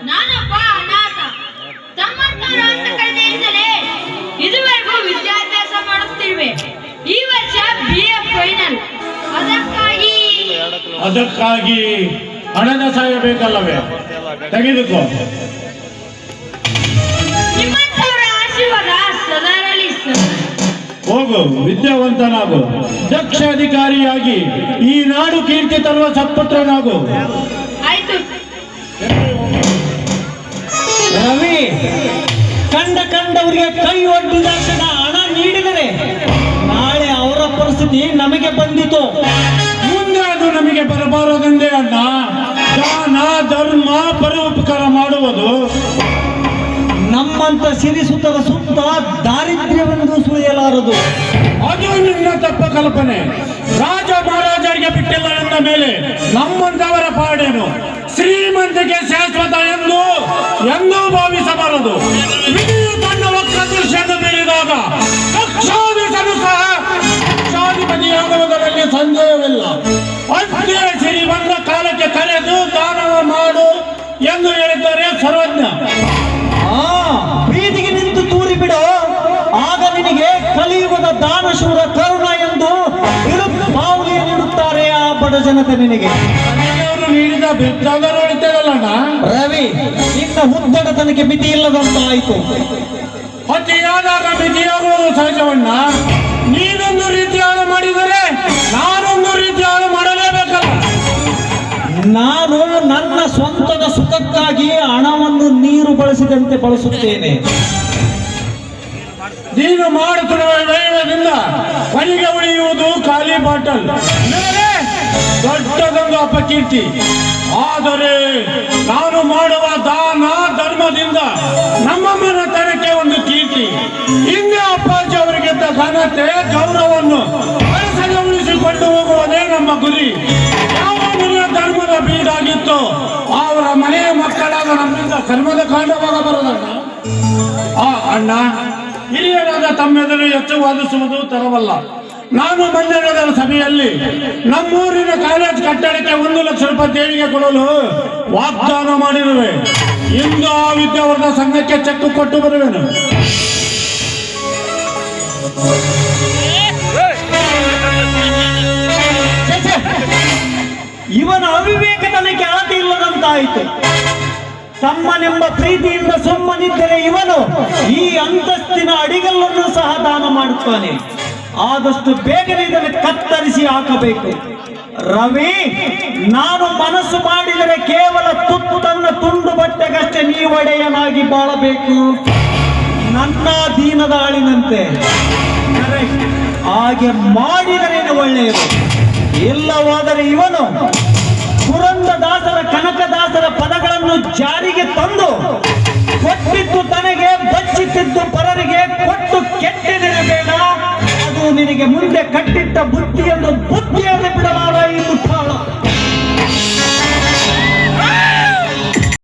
ನಾನಪ್ಪ ಅನಾಥ. ತಮ್ಮಂತರ ಕಡೆಯಿಂದಲೇ ಇದುವರೆಗೂ ವಿದ್ಯಾಭ್ಯಾಸ ಮಾಡುತ್ತಿರುವೆ. ಈ ವರ್ಷ BA ಫೈನಲ್. ಅದಕ್ಕಾಗಿ ಹಣದ ಸಹಾಯ ಬೇಕಲ್ಲವೇ? ತೆಗೆದುಕೋ. ನಿಮ್ಮಂತವರ ಆಶೀರ್ವಾದ ಸದಾ ಇರಲಿ ಸರ್. ಹೋಗು, ವಿದ್ಯಾವಂತನಾಗು, ದಕ್ಷ ಅಧಿಕಾರಿಯಾಗಿ ಈ ನಾಡು ಕೀರ್ತಿ ತರುವ ಸತ್ಪುತ್ರನಾಗು. ಆಯ್ತು ರವಿ, ಕಂಡವರಿಗೆ ಕೈ ಒಡ್ಡಿದ ಕ್ಷಣ ಹಣ ನೀಡಿದರೆ ನಾಳೆ ಅವರ ಪರಿಸ್ಥಿತಿ ನಮಗೆ ಬಂದಿತು. ಮುಂದೆ ಅದು ನಮಗೆ ಬರಬಾರದೆಂದೇ ಅಣ್ಣ. ದಾನ ಧರ್ಮ ಪರೋಪಕಾರ ಮಾಡುವುದು ನಮ್ಮಂತ ಸಿರಿಸುತ್ತದ ಸುತ್ತ ದಾರಿದ್ರ್ಯವೆಂದು ಸುಳಿಯಲಾರದು. ಅದು ನಿನ್ನ ತಪ್ಪ ಕಲ್ಪನೆ. ರಾಜ ಮಹಾರಾಜರಿಗೆ ಬಿಟ್ಟಿಲ್ಲ ಎಂದ ಮೇಲೆ ನಮ್ಮಂತವರ ಪಾಡೇನು? ಶ್ರೀಮಂತಿಕೆ ಶಾಶ್ವತ ಎಂದೂ ಭಾವಿಸಬಾರದು. ವಿಧಿಯು ತನ್ನ ವಕ್ರ ದೃಶ್ಯವನ್ನು ಬೀರಿದಾಗ ಲಕ್ಷಾಧೀಶನು ಸಹ ಲಕ್ಷಾಧಿಪತಿಯಾಗುವುದರಲ್ಲಿ ಸಂದೇಹವಿಲ್ಲ. ಅದೇ ಸಿರಿ ಬಂದ ಕಾಲಕ್ಕೆ ಕರೆದು ದಾನವ ಮಾಡು ಎಂದು ಹೇಳಿದ್ದಾರೆ ಸರ್ವಜ್ಞ. ಬೀದಿಗೆ ನಿಂತು ತೂರಿ ಬಿಡು, ಆಗ ನಿನಗೆ ಕಲಿಯುಗದ ದಾನಶೂರ ಕರುಣ ಎಂದು ಬಾವುಲಿ ನೀಡುತ್ತಾರೆ ಆ ಬಡ ಜನತೆ. ನಿನಗೆ ನೀಡಿದ ಬಿದ್ದಾದರೂ ಉಳಿತಾರಲ್ಲಣ್ಣ. ರವಿ, ನಿನ್ನ ಹುದ್ದಡತನಕ್ಕೆ ಮಿತಿ ಇಲ್ಲದಂತಾಯಿತು. ಅತಿಯಾದಾಗ ಮಿತಿಯಾಗುವುದು ಸಹಜವಣ್ಣ. ನೀನೊಂದು ರೀತಿ ಹಾಳು ಮಾಡಿದರೆ ನಾನೊಂದು ರೀತಿ ಹಾಳು ಮಾಡಲೇಬೇಕಲ್ಲ. ನಾನು ನನ್ನ ಸ್ವಂತದ ಸುಖಕ್ಕಾಗಿ ಹಣವನ್ನು ನೀರು ಬಳಸಿದಂತೆ ಬಳಸುತ್ತೇನೆ. ನೀನು ಮಾಡುತ್ತಿರುವ ವೈಭವದಿಂದ ಮನೆಗೆ ಉಳಿಯುವುದು ಖಾಲಿ ಬಾಟಲ್, ದೊಡ್ಡದೊಂದು ಅಪಕೀರ್ತಿ. ಆದರೆ ನಾನು ಮಾಡುವ ದಾನ ಧರ್ಮದಿಂದ ನಮ್ಮ ಮನೆತನಕ್ಕೆ ಒಂದು ಕೀರ್ತಿ. ಹಿಂದೆ ಅಪ್ಪಾಜಿ ಅವರಿಗಿದ್ದ ಘನತೆ ಗೌರವವನ್ನು ಬಳಸದೆ ಉಳಿಸಿಕೊಂಡು ಹೋಗುವುದೇ ನಮ್ಮ ಗುರಿ. ಯಾವ ಮನೆಯ ಧರ್ಮದ ಬೀಡಾಗಿತ್ತು ಅವರ ಮನೆಯ ಮಕ್ಕಳಾದ ನಮ್ಮಿಂದ ಕರ್ಮದ ಕಾಂಡವಾಗಬಾರದಣ್ಣ. ಅಣ್ಣ, ಹಿರಿಯರಾದ ತಮ್ಮೆದುರು ಹೆಚ್ಚು ವಾದಿಸುವುದು ತರವಲ್ಲ. ನಾನು ಮೊನ್ನೆ ನಡೆದ ಸಭೆಯಲ್ಲಿ ನಮ್ಮೂರಿನ ಕಾಲೇಜ್ ಕಟ್ಟಡಕ್ಕೆ 1 ಲಕ್ಷ ರೂಪಾಯಿ ದೇಣಿಗೆ ಕೊಡಲು ವಾಗ್ದಾನ ಮಾಡಿರುವೆ. ಇಂದು ಆ ವಿದ್ಯಾವರ್ಧಕ ಸಂಘಕ್ಕೆ ಚೆಕ್ ಕೊಟ್ಟು ಬರುವೆನು. ಇವನ ಅವಿವೇಕತನಕ್ಕೆ ಅಳತೆ ಇಲ್ಲದಂತಾಯಿತು. ತಮ್ಮನೆಂಬ ಪ್ರೀತಿಯಿಂದ ಸುಮ್ಮನಿದ್ದರೆ ಇವನು ಈ ಅಂತಸ್ತಿನ ಅಡಿಗಲ್ಲನ್ನು ಸಹ ದಾನ ಮಾಡುತ್ತಾನೆ. ಆದಷ್ಟು ಬೇಗನೆ ಇದನ್ನು ಕತ್ತರಿಸಿ ಹಾಕಬೇಕು. ರವಿ, ನಾನು ಮನಸ್ಸು ಮಾಡಿದರೆ ಕೇವಲ ತುತ್ತನ್ನ ತುಂಡು ಬಟ್ಟೆಗಷ್ಟೇ ನೀವು ಒಡೆಯನಾಗಿ ಬಾಳಬೇಕು, ನನ್ನ ದೀನದ ಆಳಿನಂತೆ. ಹಾಗೆ ಮಾಡಿದರೇನು ಒಳ್ಳೆಯದು. ಇಲ್ಲವಾದರೆ ಇವನು ಪುರಂದದಾಸರ ಕನಕದಾಸರ ಪದಗಳನ್ನು ಜಾರಿಗೆ ತಂದು ಕೊಟ್ಟಿದ್ದು ತನಗೆ, ಬಚ್ಚಿಟ್ಟಿದ್ದು ಪರರಿಗೆ ಕೊಟ್ಟು ಕೆಟ್ಟದಿರಬೇಡ. ಅದು ನಿನಗೆ ಮುಂದೆ ಕಟ್ಟಿಟ್ಟ ಬುದ್ಧಿಯನ್ನು